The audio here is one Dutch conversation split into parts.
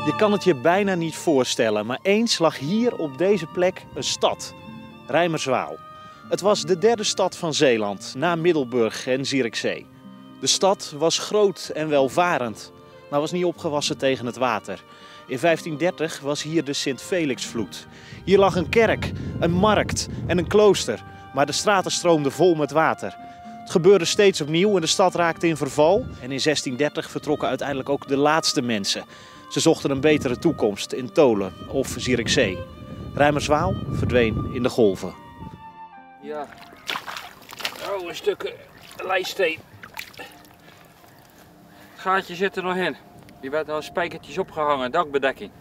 Je kan het je bijna niet voorstellen, maar eens lag hier op deze plek een stad, Reimerswaal. Het was de derde stad van Zeeland, na Middelburg en Zierikzee. De stad was groot en welvarend, maar was niet opgewassen tegen het water. In 1530 was hier de Sint-Felixvloed. Hier lag een kerk, een markt en een klooster, maar de straten stroomden vol met water. Het gebeurde steeds opnieuw en de stad raakte in verval. En in 1630 vertrokken uiteindelijk ook de laatste mensen. Ze zochten een betere toekomst in Tholen of Zierikzee. Reimerswaal verdween in de golven. Ja, oh, een stuk lijststeen. Het gaatje zit er nog in. Die werd al spijkertjes opgehangen, dakbedekking.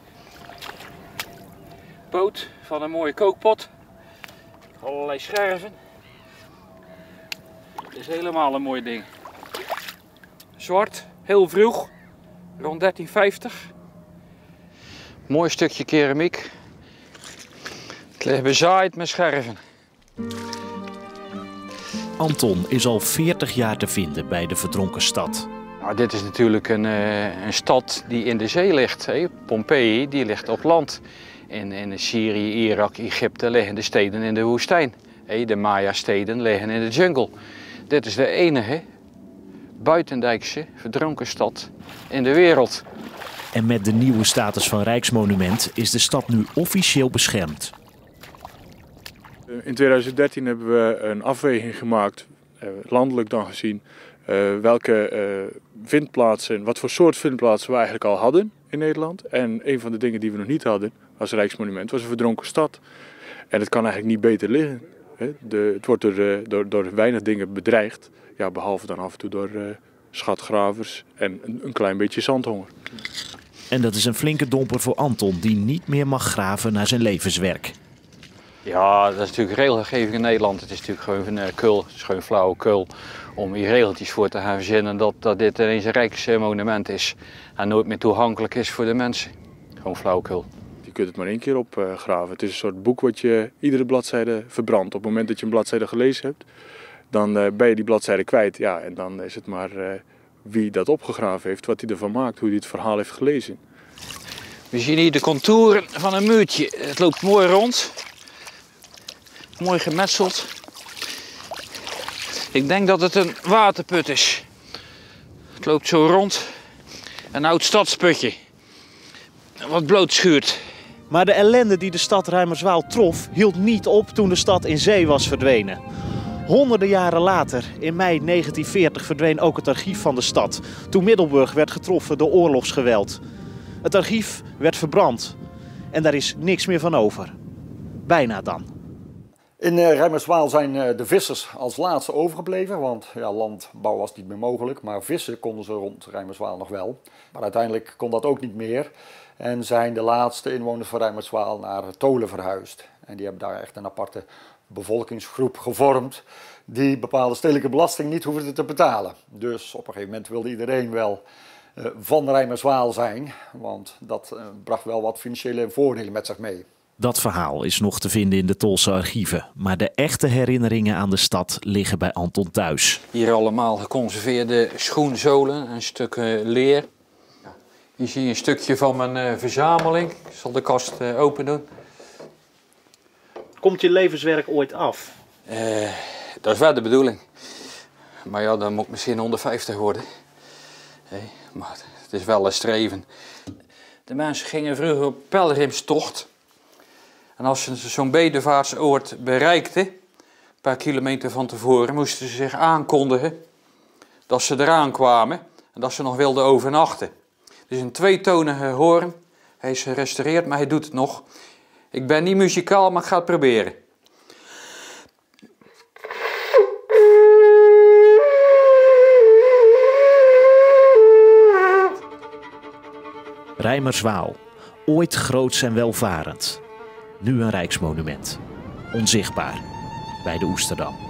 Poot van een mooie kookpot. Allerlei scherven. Het is helemaal een mooi ding. Zwart, heel vroeg, rond 1350. Mooi stukje keramiek. Het ligt bezaaid met scherven. Anton is al 40 jaar te vinden bij de verdronken stad. Nou, dit is natuurlijk een stad die in de zee ligt. Hè. Pompeji die ligt op land. In Syrië, Irak, Egypte liggen de steden in de woestijn. De Maya-steden liggen in de jungle. Dit is de enige buitendijkse verdronken stad in de wereld. En met de nieuwe status van Rijksmonument is de stad nu officieel beschermd. In 2013 hebben we een afweging gemaakt, landelijk dan gezien, welke vindplaatsen, wat voor soort vindplaatsen we eigenlijk al hadden in Nederland. En een van de dingen die we nog niet hadden als Rijksmonument was een verdronken stad. En het kan eigenlijk niet beter liggen. Het wordt door weinig dingen bedreigd, ja, behalve dan af en toe door schatgravers en een klein beetje zandhonger. En dat is een flinke domper voor Anton, die niet meer mag graven naar zijn levenswerk. Ja, dat is natuurlijk regelgeving in Nederland. Het is natuurlijk gewoon kul, het is gewoon flauwekul om hier regeltjes voor te gaan verzinnen dat dit ineens een rijksmonument is en nooit meer toegankelijk is voor de mensen. Gewoon flauwekul. Je kunt het maar één keer opgraven. Het is een soort boek wat je iedere bladzijde verbrandt. Op het moment dat je een bladzijde gelezen hebt, dan ben je die bladzijde kwijt. Ja, en dan is het maar wie dat opgegraven heeft, wat hij ervan maakt, hoe hij het verhaal heeft gelezen. We zien hier de contouren van een muurtje. Het loopt mooi rond. Mooi gemetseld. Ik denk dat het een waterput is. Het loopt zo rond. Een oud stadsputje. Wat bloot schuurt. Maar de ellende die de stad Reimerswaal trof, hield niet op toen de stad in zee was verdwenen. Honderden jaren later, in mei 1940, verdween ook het archief van de stad. Toen Middelburg werd getroffen door oorlogsgeweld. Het archief werd verbrand. En daar is niks meer van over. Bijna dan. In Reimerswaal zijn de vissers als laatste overgebleven, want ja, landbouw was niet meer mogelijk. Maar vissen konden ze rond Reimerswaal nog wel. Maar uiteindelijk kon dat ook niet meer. En zijn de laatste inwoners van Reimerswaal naar Tholen verhuisd. En die hebben daar echt een aparte bevolkingsgroep gevormd die bepaalde stedelijke belasting niet hoefde te betalen. Dus op een gegeven moment wilde iedereen wel van Reimerswaal zijn, want dat bracht wel wat financiële voordelen met zich mee. Dat verhaal is nog te vinden in de Tholse archieven. Maar de echte herinneringen aan de stad liggen bij Anton thuis. Hier allemaal geconserveerde schoenzolen, een stuk leer. Hier zie je een stukje van mijn verzameling. Ik zal de kast open doen. Komt je levenswerk ooit af? Dat is wel de bedoeling. Maar ja, dan moet ik misschien 150 worden. Maar het is wel een streven. De mensen gingen vroeger op pelgrimstocht. En als ze zo'n bedevaartsoord bereikten, een paar kilometer van tevoren, moesten ze zich aankondigen dat ze eraan kwamen en dat ze nog wilden overnachten. Het is een tweetonige hoorn. Hij is gerestaureerd, maar hij doet het nog. Ik ben niet muzikaal, maar ik ga het proberen. Reimerswaal, ooit groots en welvarend. Nu een rijksmonument. Onzichtbaar bij de Oesterdam.